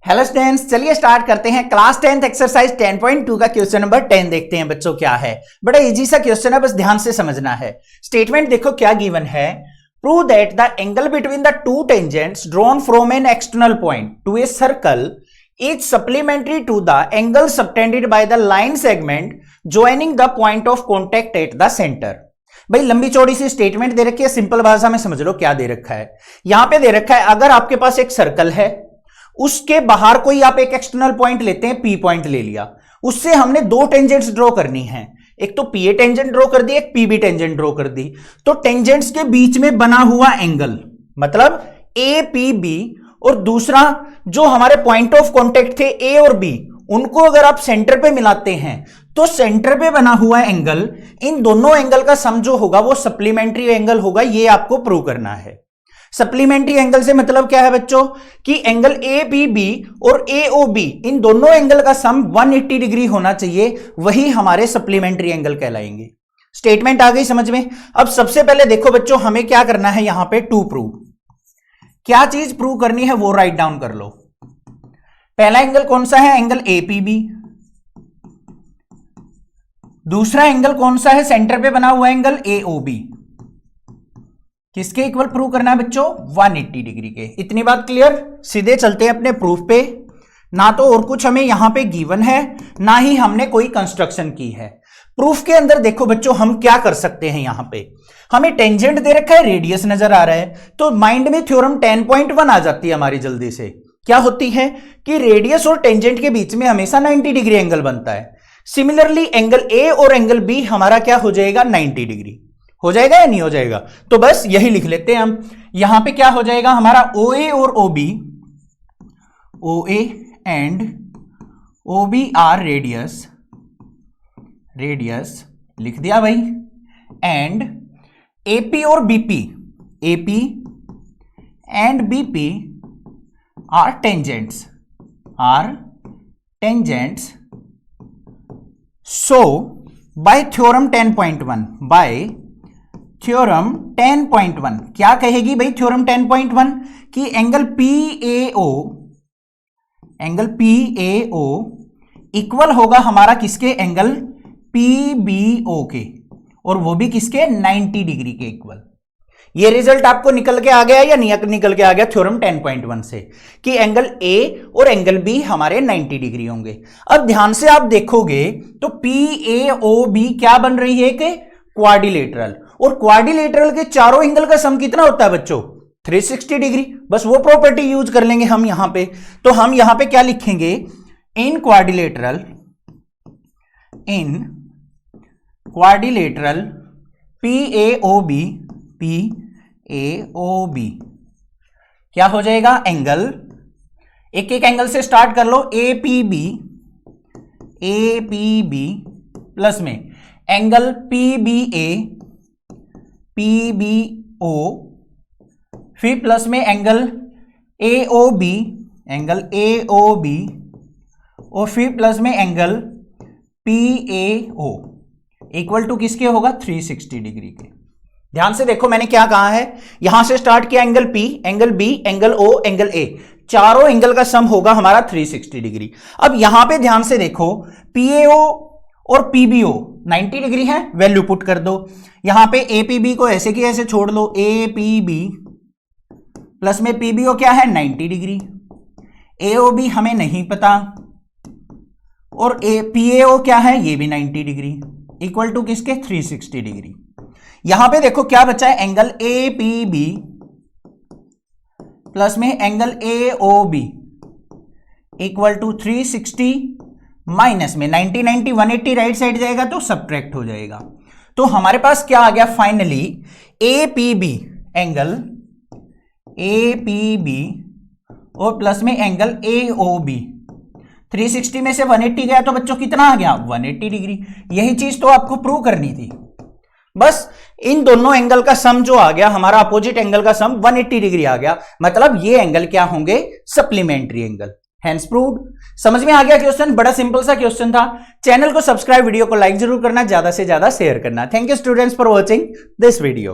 Hello students, चलिए start करते हैं। क्लास 10th एक्सरसाइज 10.2 का क्वेश्चन नंबर 10 देखते हैं बच्चों क्या है। बड़ा इजी सा क्वेश्चन है, बस ध्यान से समझना है। स्टेटमेंट देखो क्या गिवन है। Prove that the angle between the two tangents drawn from an external point to a circle is supplementary to the angle subtended by the line segment joining the point of contact at the centre. भाई लंबी चौड़ी सी statement दे रखी है, simple भाषा में समझ लो क्या दे रखा है। यहां पे दे रखा है अगर आपके पास एक सर्कल है, उसके बाहर कोई आप एक एक्सटर्नल पॉइंट लेते हैं, पी पॉइंट ले लिया, उससे हमने दो टेंजेंट्स ड्रॉ करनी है। एक तो पी ए टेंजेंट ड्रॉ कर दी, एक पी बी टेंजेंट ड्रॉ कर दी। तो टेंजेंट्स के बीच में बना हुआ एंगल मतलब ए पी बी, और दूसरा जो हमारे पॉइंट ऑफ कॉन्टेक्ट थे ए और बी, उनको अगर आप सेंटर पे मिलाते हैं तो सेंटर पे बना हुआ एंगल, इन दोनों एंगल का सम जो होगा वो सप्लीमेंट्री एंगल होगा। ये आपको प्रूव करना है। सप्लीमेंट्री एंगल से मतलब क्या है बच्चों कि एंगल ए पी बी और ए ओ बी, इन दोनों एंगल का सम 180 डिग्री होना चाहिए, वही हमारे सप्लीमेंट्री एंगल कहलाएंगे। स्टेटमेंट आ गई समझ में। अब सबसे पहले देखो बच्चों, हमें क्या करना है यहां पे टू प्रूव। क्या चीज प्रूव करनी है वो राइट डाउन कर लो। पहला एंगल कौन सा है? Angle A P B. दूसरा एंगल कौन सा है? सेंटर पे बना हुआ एंगल ए ओ बी। किसके इक्वल प्रूव करना है बच्चों? 180 डिग्री के। इतनी बात क्लियर। सीधे चलते हैं अपने प्रूफ पे। ना तो और कुछ हमें यहां पे गिवन है, ना ही हमने कोई कंस्ट्रक्शन की है। प्रूफ के अंदर देखो बच्चों हम क्या कर सकते हैं। यहां पे हमें टेंजेंट दे रखा है, रेडियस नजर आ रहा है, तो माइंड में थ्योरम 10.1 आ जाती है हमारी जल्दी से। क्या होती है कि रेडियस और टेंजेंट के बीच में हमेशा 90 डिग्री एंगल बनता है। सिमिलरली एंगल ए और एंगल बी हमारा क्या हो जाएगा? 90 डिग्री हो जाएगा या नहीं हो जाएगा? तो बस यही लिख लेते हैं हम। यहां पे क्या हो जाएगा हमारा? ओ ए और O B, O A and O B are radius, radius लिख दिया भाई। एंड एपी और BP, AP and BP are tangents, are tangents. So by theorem 10.1, by theorem 10.1 क्या कहेगी भाई? थ्योरम 10.1 कि angle P A O, angle P A O equal होगा हमारा किसके? एंगल पी बी ओ के, और वो भी किसके? 90 डिग्री के इक्वल। ये रिजल्ट आपको निकल के आ गया या नहीं निकल के आ गया थ्योरम 10.1 से कि एंगल ए और एंगल बी हमारे 90 डिग्री होंगे। अब ध्यान से आप देखोगे तो पी ए ओ बी क्या बन रही है कि क्वाड्रिलेटरल, और क्वाड्रिलेटरल के चारों एंगल का सम कितना होता है बच्चों? 360 डिग्री। बस वो प्रॉपर्टी यूज कर लेंगे हम यहां पे। तो हम यहां पे क्या लिखेंगे? In quadrilateral, in quadrilateral P A O B, P A O B क्या हो जाएगा? एंगल, एक एक एंगल से स्टार्ट कर लो। A P B, A P B plus में angle P B A, P B O, फिर प्लस में angle A O B, angle A O B, और फिर प्लस में angle P A O equal to किसके होगा? 360 डिग्री के। ध्यान से देखो मैंने क्या कहा है। यहां से स्टार्ट किया angle P, angle B, angle O, angle A, चारों एंगल का सम होगा हमारा 360 डिग्री। अब यहां पे ध्यान से देखो, पी ए ओ और पी बी ओ 90 डिग्री है, वैल्यू पुट कर दो। यहां पे ए पी बी को ऐसे की ऐसे छोड़ लो, ए पी बी प्लस में पी बी ओ क्या है? 90 डिग्री। ए ओ बी हमें नहीं पता, और ए पी ए ओ क्या है? ये भी 90 डिग्री, इक्वल टू किसके? 360 डिग्री। यहां पे देखो क्या बचा है? Angle A P B plus में angle A O B equal to 360 minus में 90 90 180 राइट साइड जाएगा तो सब्ट्रैक्ट हो जाएगा। तो हमारे पास क्या आ गया finally? A P B, angle A P B और प्लस में एंगल ए ओ बी। 360 में से 180 गया तो बच्चों कितना आ गया? 180 डिग्री। यही चीज तो आपको प्रूव करनी थी। बस इन दोनों एंगल का सम जो आ गया हमारा, अपोजिट एंगल का सम 180 डिग्री आ गया। मतलब ये एंगल क्या होंगे? Supplementary angle. Hence proved. समझ में आ गया क्वेश्चन? बड़ा सिंपल सा क्वेश्चन था। चैनल को सब्सक्राइब, वीडियो को लाइक जरूर करना, ज्यादा से ज्यादा शेयर करना। Thank you students for watching this video.